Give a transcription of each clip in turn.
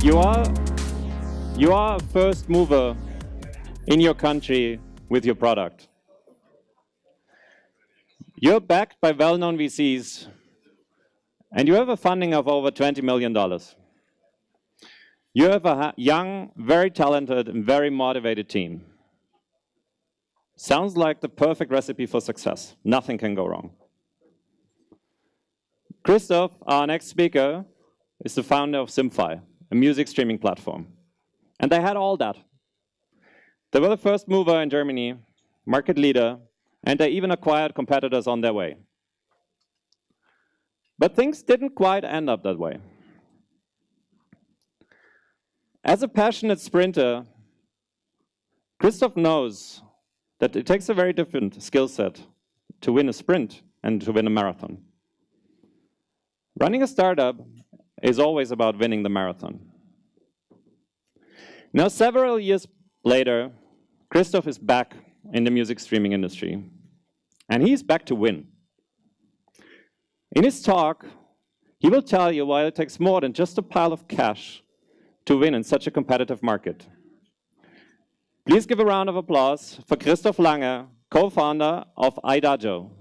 You are a first mover in your country with your product. You're backed by well-known VCs, and you have a funding of over $20 million. You have a young, very talented, and very motivated team. Sounds like the perfect recipe for success. Nothing can go wrong. Christoph, our next speaker, is the founder of Simfy, a music streaming platform. And they had all that. They were the first mover in Germany, market leader, and they even acquired competitors on their way. But things didn't quite end up that way. As a passionate sprinter, Christoph knows that it takes a very different skill set to win a sprint and to win a marathon. Running a startup is always about winning the marathon. Now, several years later, Christoph is back in the music streaming industry, and he's back to win. In his talk, he will tell you why it takes more than just a pile of cash to win in such a competitive market. Please give a round of applause for Christoph Lange, co-founder of IDAGIO.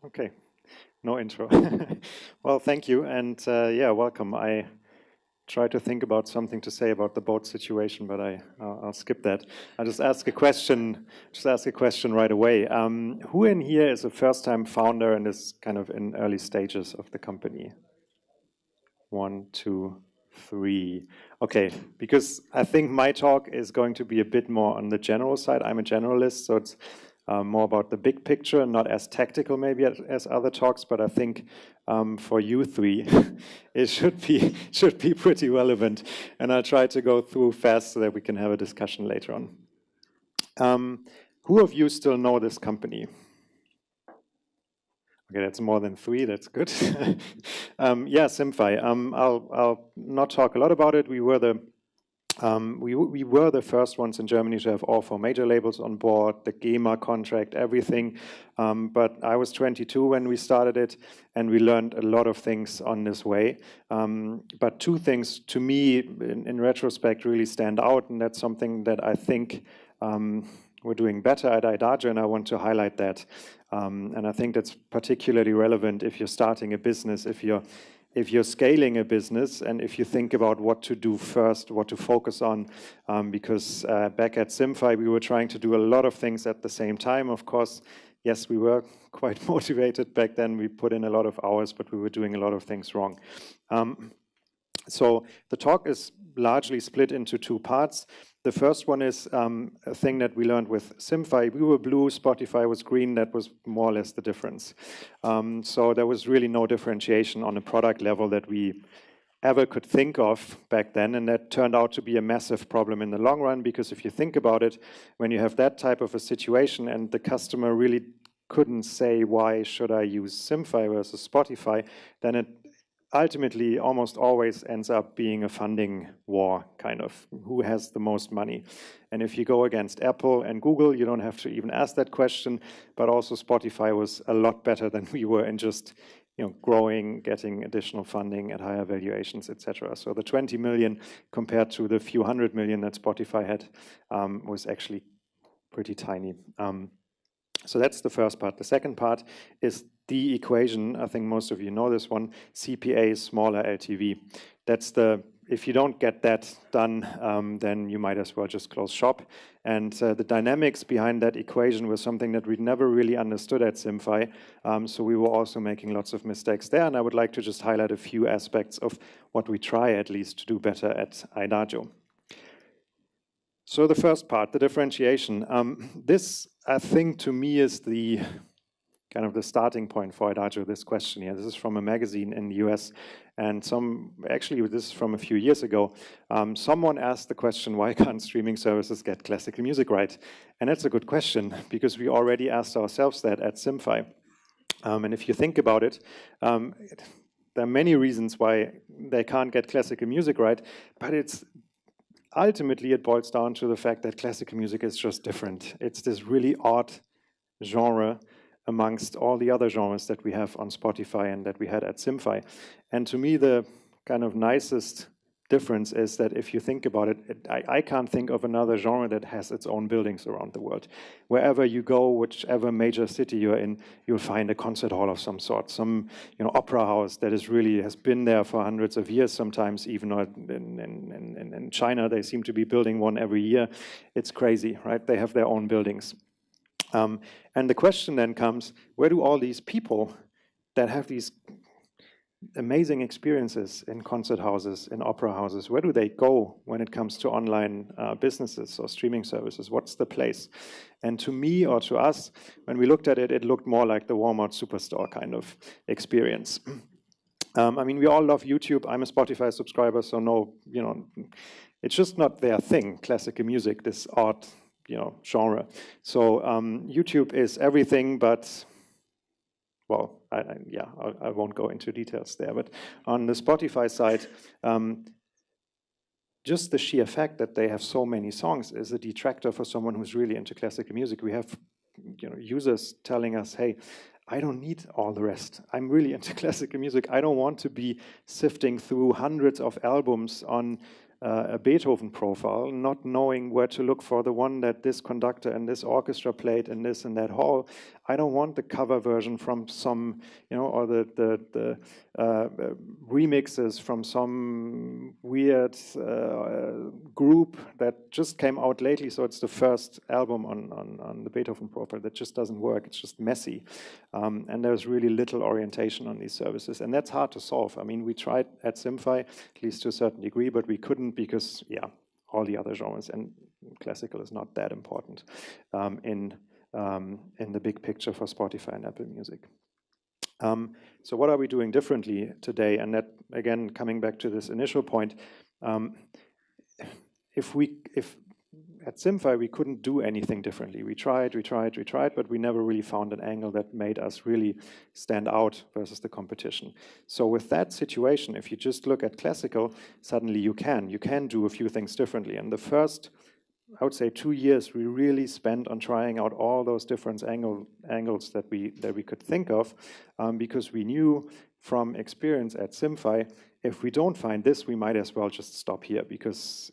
Okay. No intro. Well, thank you, and yeah, welcome. I try to think about something to say about the boat situation, but I'll skip that. I'll just ask a question. Right away. Who in here is a first-time founder and is kind of in early stages of the company? 1, 2, 3. Okay, because I think my talk is going to be a bit more on the general side. I'm a generalist, so it's more about the big picture, not as tactical maybe as other talks, but I think for you three, it should be pretty relevant. And I'll try to go through fast so that we can have a discussion later on. Who of you still know this company? Okay, that's more than 3, that's good. Yeah, Simfy. I'll not talk a lot about it. We were the first ones in Germany to have all 4 major labels on board, the GEMA contract, everything. But I was 22 when we started it, and we learned a lot of things on this way. But 2 things, to me, in retrospect, really stand out, and that's something that I think we're doing better at IDAGIO, and I want to highlight that. And I think that's particularly relevant if you're starting a business, if you're scaling a business, and if you think about what to do first, what to focus on, because back at Simfy, we were trying to do a lot of things at the same time. Of course, yes, we were quite motivated back then. We put in a lot of hours, but we were doing a lot of things wrong. So the talk is largely split into 2 parts. The first one is a thing that we learned with Simfy. We were blue, Spotify was green. That was more or less the difference. So there was really no differentiation on a product level that we ever could think of back then. And that turned out to be a massive problem in the long run, because if you think about it, when you have that type of a situation and the customer really couldn't say, why should I use Simfy versus Spotify, then it ultimately almost always ends up being a funding war, kind of, who has the most money. And if you go against Apple and Google, you don't have to even ask that question, but also Spotify was a lot better than we were in just growing, getting additional funding at higher valuations, etc. So the 20 million compared to the few hundred million that Spotify had was actually pretty tiny. So that's the first part. The second part is the equation. I think most of you know this one. CPA, smaller LTV. That's if you don't get that done, then you might as well just close shop. And the dynamics behind that equation was something that we never really understood at Simfy. So we were also making lots of mistakes there. And I would like to just highlight a few aspects of what we try at least to do better at IDAGIO. So the first part, the differentiation. This, I think, to me is the kind of the starting point for IDAGIO, this question here. This is from a magazine in the US, and actually this is from a few years ago. Someone asked the question, why can't streaming services get classical music right? And that's a good question, because we already asked ourselves that at Simfy. And if you think about it, there are many reasons why they can't get classical music right, but ultimately it boils down to the fact that classical music is just different. It's this really odd genre amongst all the other genres that we have on Spotify and that we had at SymFy. And to me, the kind of nicest difference is that if you think about it, I can't think of another genre that has its own buildings around the world. Wherever you go, whichever major city you're in, you'll find a concert hall of some sort, some opera house that is really has been there for hundreds of years. Sometimes even in China, they seem to be building one every year. It's crazy, right? They have their own buildings. And the question then comes, where do all these people that have these amazing experiences in concert houses, in opera houses, where do they go when it comes to online businesses or streaming services? What's the place? And to me, or to us, when we looked at it, it looked more like the Walmart Superstore kind of experience. I mean, we all love YouTube. I'm a Spotify subscriber, so no, it's just not their thing, classical music, this art, genre. So YouTube is everything, but well, I won't go into details there. But on the Spotify side, just the sheer fact that they have so many songs is a detractor for someone who's really into classical music. We have users telling us, hey, I don't need all the rest. I'm really into classical music. I don't want to be sifting through hundreds of albums on a Beethoven profile, not knowing where to look for the one that this conductor and this orchestra played in this and that hall. I don't want the cover version from some, or the remixes from some weird group that just came out lately. So it's the first album on the Beethoven profile that just doesn't work. It's just messy. And there's really little orientation on these services. And that's hard to solve. I mean, we tried at SymFy, at least to a certain degree, but we couldn't because, all the other genres, and classical is not that important in the big picture for Spotify and Apple Music. So what are we doing differently today? And that, again, coming back to this initial point, if at SymFy we couldn't do anything differently. We tried, but we never really found an angle that made us really stand out versus the competition. So with that situation, if you just look at classical, suddenly you can do a few things differently. And the first, I would say, 2 years, we really spent on trying out all those different angles that we could think of, because we knew from experience at SymFy, if we don't find this, we might as well just stop here, because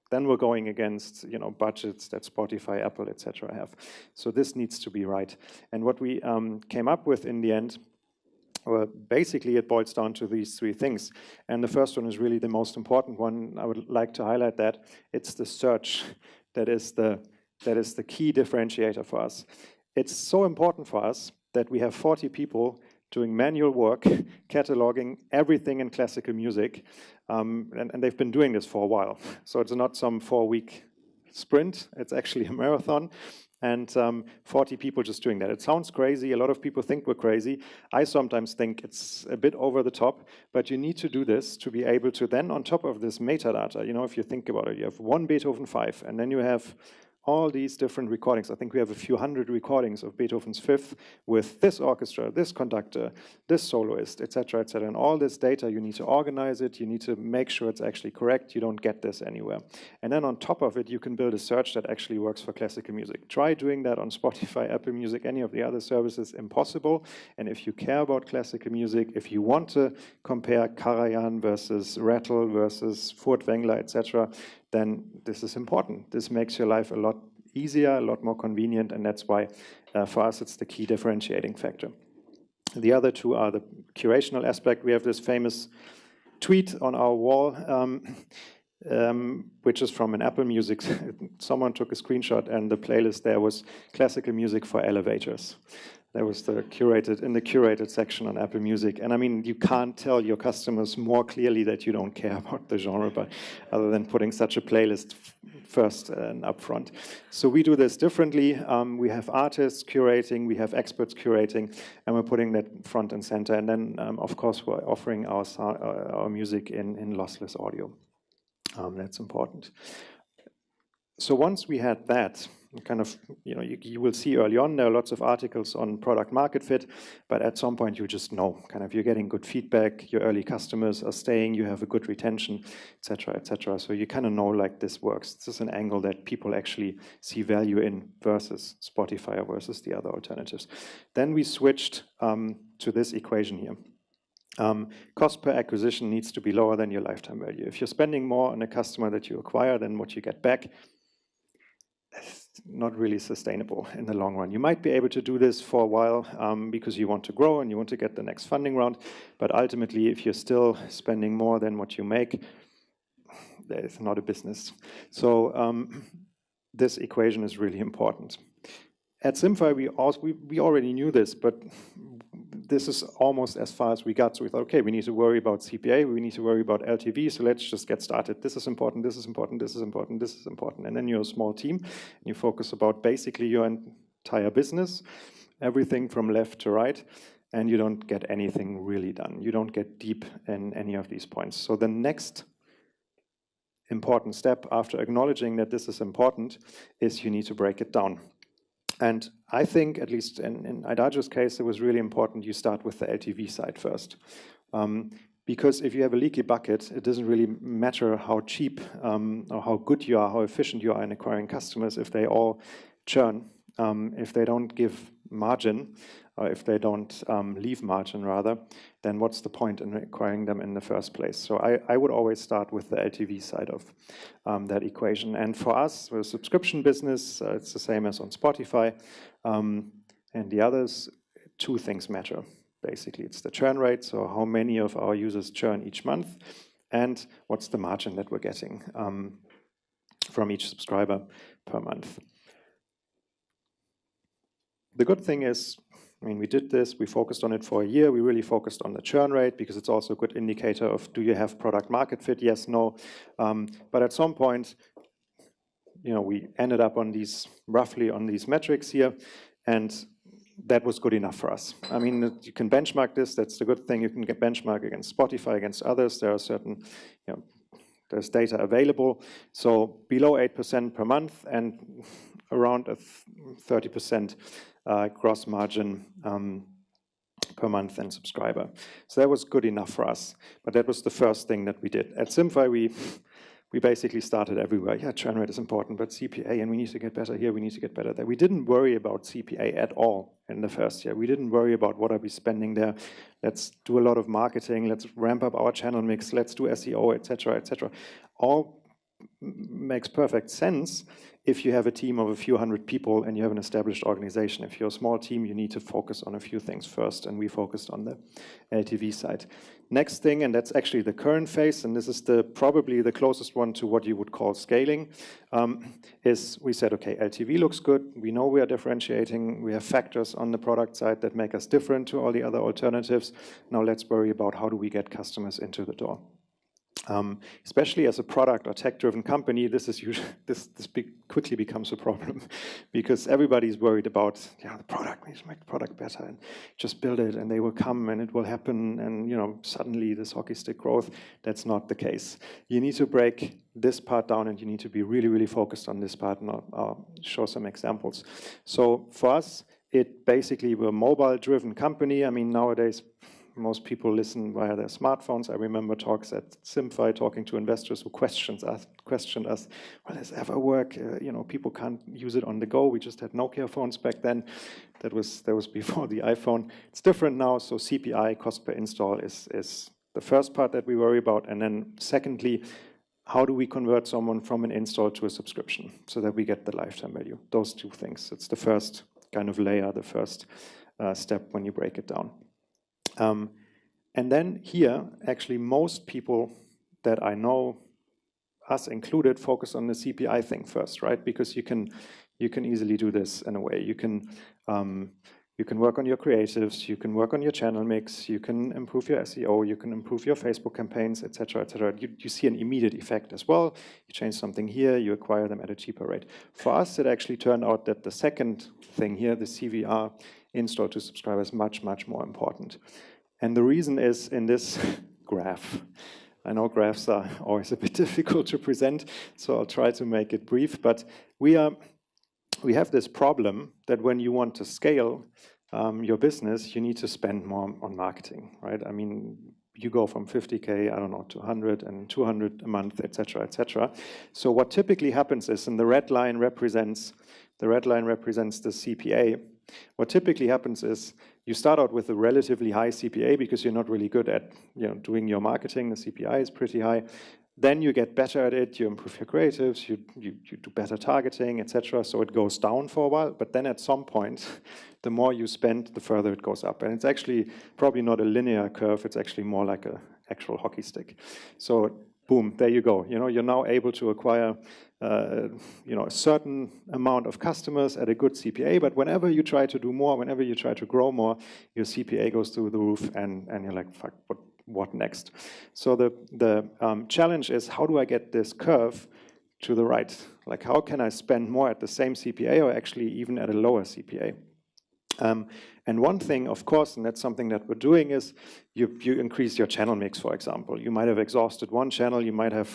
then we're going against budgets that Spotify, Apple, etc. have. So this needs to be right. And what we came up with in the end, well, basically it boils down to these 3 things. And the first one is really the most important one. I would like to highlight that. It's the search that is the key differentiator for us. It's so important for us that we have 40 people doing manual work, cataloging everything in classical music, and they've been doing this for a while. So it's not some 4-week sprint, it's actually a marathon, and 40 people just doing that. It sounds crazy, a lot of people think we're crazy. I sometimes think it's a bit over the top, but you need to do this to be able to then, on top of this metadata, if you think about it, you have one Beethoven 5, and then you have all these different recordings. I think we have a few hundred recordings of Beethoven's Fifth with this orchestra, this conductor, this soloist, etc., etc. And all this data, you need to organize it. You need to make sure it's actually correct. You don't get this anywhere. And then on top of it, you can build a search that actually works for classical music. Try doing that on Spotify, Apple Music, any of the other services. Impossible. And if you care about classical music, if you want to compare Karajan versus Rattle versus Furtwängler, etc., then this is important. This makes your life a lot easier, a lot more convenient, and that's why for us it's the key differentiating factor. The other 2 are the curational aspect. We have this famous tweet on our wall, which is from an Apple Music. Someone took a screenshot, and the playlist there was classical music for elevators. That was in the curated section on Apple Music. And I mean, you can't tell your customers more clearly that you don't care about the genre, but other than putting such a playlist first and up front. So we do this differently. We have artists curating, we have experts curating, and we're putting that front and center. And then, of course, we're offering our music in lossless audio. That's important. So once we had that, kind of, you will see early on, there are lots of articles on product market fit, but at some point you just know, kind of, you're getting good feedback, your early customers are staying, you have a good retention, etc., etc. So you kind of know, like, this works. This is an angle that people actually see value in versus Spotify or versus the other alternatives. Then we switched to this equation here. Cost per acquisition needs to be lower than your lifetime value. If you're spending more on a customer that you acquire than what you get back, it's not really sustainable in the long run. You might be able to do this for a while because you want to grow and you want to get the next funding round, but ultimately, if you're still spending more than what you make, it's not a business. So this equation is really important. At SimFi, we already knew this, but this is almost as far as we got. So we thought, okay, we need to worry about CPA, we need to worry about LTV, so let's just get started. This is important, this is important, this is important, this is important. And then you're a small team, and you focus about basically your entire business, everything from left to right, and you don't get anything really done. You don't get deep in any of these points. So the next important step after acknowledging that this is important is you need to break it down. And I think, at least in IDAGIO's case, it was really important you start with the LTV side first. Because if you have a leaky bucket, it doesn't really matter how cheap or how good you are, how efficient you are in acquiring customers if they all churn, if they don't give margin, or if they don't leave margin rather, then what's the point in acquiring them in the first place? So I would always start with the LTV side of that equation. And for us, with a subscription business, it's the same as on Spotify and the others. Two things matter, basically. It's the churn rate, so how many of our users churn each month, and what's the margin that we're getting from each subscriber per month. The good thing is, I mean, we did this, we focused on it for a year, we really focused on the churn rate because it's also a good indicator of, do you have product market fit? Yes, no. But at some point, we ended up on these, roughly on these metrics here, and that was good enough for us. I mean, you can benchmark this, that's the good thing, you can get benchmark against Spotify, against others, there are certain, there's data available. So below 8% per month and around a 30% gross margin per month and subscriber. So that was good enough for us. But that was the first thing that we did. At SimFi, we basically started everywhere. Yeah, churn rate is important, but CPA, and we need to get better here, we need to get better there. We didn't worry about CPA at all in the first year. We didn't worry about what are we spending there. Let's do a lot of marketing, let's ramp up our channel mix, let's do SEO, etc., etc. All makes perfect sense if you have a team of a few hundred people and you have an established organization. If you're a small team, you need to focus on a few things first, and we focused on the LTV side. Next thing, and that's actually the current phase, and this is probably the closest one to what you would call scaling, is we said, okay, LTV looks good, we know we are differentiating, we have factors on the product side that make us different to all the other alternatives. Now let's worry about how do we get customers into the door. Especially as a product or tech-driven company, this quickly becomes a problem because everybody's worried about the product. We need to make the product better and just build it, and they will come and it will happen, and suddenly this hockey stick growth. That's not the case. You need to break this part down, and you need to be really, really focused on this part. And I'll show some examples. So for us, we're a mobile-driven company. I mean, nowadays, most people listen via their smartphones. I remember talks at SimFi talking to investors who questioned us, will this ever work? People can't use it on the go. We just had Nokia phones back then. That was before the iPhone. It's different now, so CPI, cost per install, is the first part that we worry about. And then secondly, how do we convert someone from an install to a subscription so that we get the lifetime value? Those two things. It's the first kind of layer, the first step when you break it down. And then here, actually, most people that I know, us included, focus on the CPI thing first, right? Because you can easily do this in a way. You can work on your creatives, you can work on your channel mix, you can improve your SEO, you can improve your Facebook campaigns, etc., etc. You see an immediate effect as well. You change something here, you acquire them at a cheaper rate. For us, it actually turned out that the second thing here, the CVR, install to subscriber, is much, much more important. And the reason is in this graph. I know graphs are always a bit difficult to present, so I'll try to make it brief. But we have this problem that when you want to scale your business, you need to spend more on marketing, right? I mean, you go from 50K, I don't know, to 100 and 200 a month, et cetera, et cetera. So what typically happens is, and the red line represents the CPA. What typically happens is you start out with a relatively high CPA because you're not really good at doing your marketing. The CPI is pretty high. Then you get better at it, you improve your creatives, you do better targeting, etc. So it goes down for a while, but then at some point, the more you spend, the further it goes up. And it's actually probably not a linear curve, it's actually more like an actual hockey stick. So boom, there you go. You're now able to acquire a certain amount of customers at a good CPA, but whenever you try to do more, whenever you try to grow more, your CPA goes through the roof and you're like, fuck, what next? So the challenge is, how do I get this curve to the right? Like, how can I spend more at the same CPA or actually even at a lower CPA? And one thing, of course, and that's something that we're doing, is you increase your channel mix, for example. You might have exhausted one channel. You might have,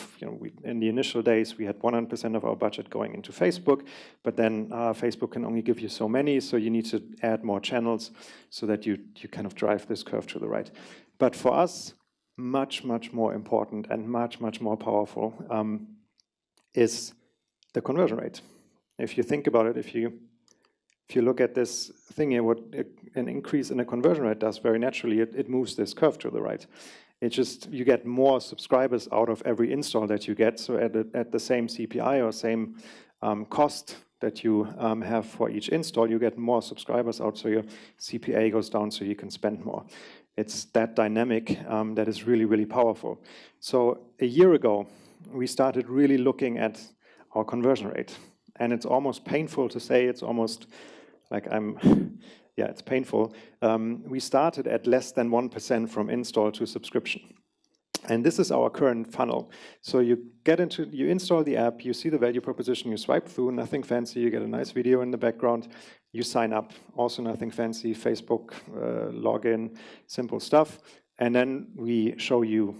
in the initial days, we had 100% of our budget going into Facebook, but then Facebook can only give you so many, so you need to add more channels so that you kind of drive this curve to the right. But for us, much, much more important and much, much more powerful is the conversion rate. If you think about it, if you look at this thing here, what an increase in a conversion rate does very naturally, it moves this curve to the right. It just, you get more subscribers out of every install that you get. So at the same CPI or same cost that you have for each install, you get more subscribers out, so your CPA goes down so you can spend more. It's that dynamic that is really, really powerful. So a year ago, we started really looking at our conversion rate. And it's almost painful to say, it's almost like it's painful. We started at less than 1% from install to subscription. And this is our current funnel. So you install the app, you see the value proposition, you swipe through, nothing fancy, you get a nice video in the background, you sign up, also nothing fancy, Facebook, login, simple stuff. And then we show you,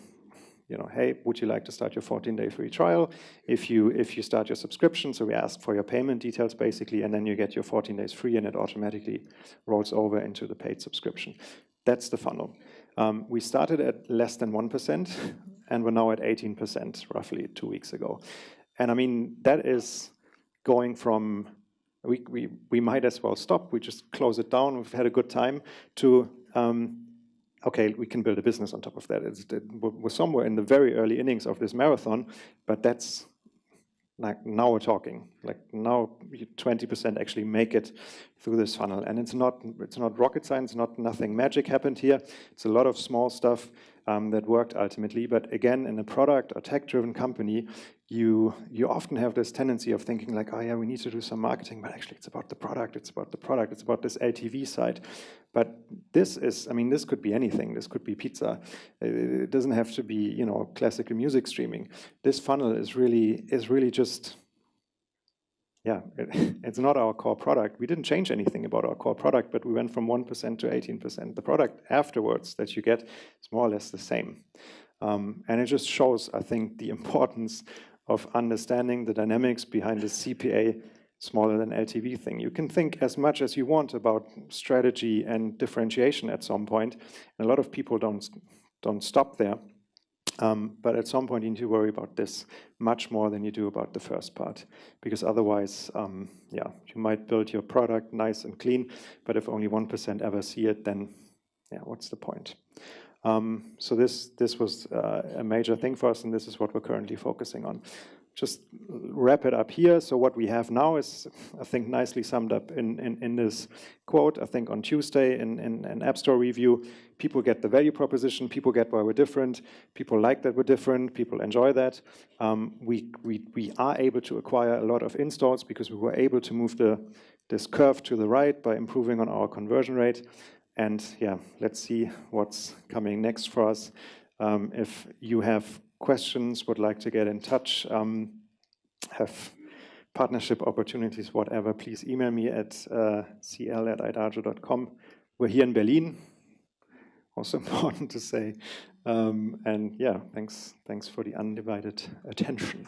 hey, would you like to start your 14-day free trial? If you start your subscription, so we ask for your payment details basically, and then you get your 14 days free and it automatically rolls over into the paid subscription. That's the funnel. We started at less than 1%, and we're now at 18%, roughly 2 weeks ago. And I mean, that is going from, we might as well stop, we just close it down, we've had a good time, to, okay, we can build a business on top of that. We're somewhere in the very early innings of this marathon, but that's, like, now we're talking. Like, now 20% actually make it through this funnel, and it's not rocket science. Nothing magic happened here. It's a lot of small stuff that worked ultimately. But again, in a product or tech-driven company, you often have this tendency of thinking like, oh yeah, we need to do some marketing, but actually it's about the product. It's about the product. It's about this LTV side. But this is, I mean, this could be anything. This could be pizza. It doesn't have to be, classical music streaming. This funnel is really just, yeah, it's not our core product. We didn't change anything about our core product, but we went from 1% to 18%. The product afterwards that you get is more or less the same. And it just shows, I think, the importance of understanding the dynamics behind the CPA smaller than LTV thing. You can think as much as you want about strategy and differentiation at some point. And a lot of people don't stop there. But at some point you need to worry about this much more than you do about the first part. Because otherwise, you might build your product nice and clean, but if only 1% ever see it, then what's the point? So this was a major thing for us, and this is what we're currently focusing on. Just wrap it up here. So what we have now is, I think, nicely summed up in this quote. I think on Tuesday in an App Store review, people get the value proposition, people get why we're different, people like that we're different, people enjoy that. We are able to acquire a lot of installs because we were able to move this curve to the right by improving on our conversion rate. And yeah, let's see what's coming next for us. If you have questions, would like to get in touch, have partnership opportunities, whatever, please email me at cl@idagio.com. We're here in Berlin. also important to say. And yeah, thanks for the undivided attention.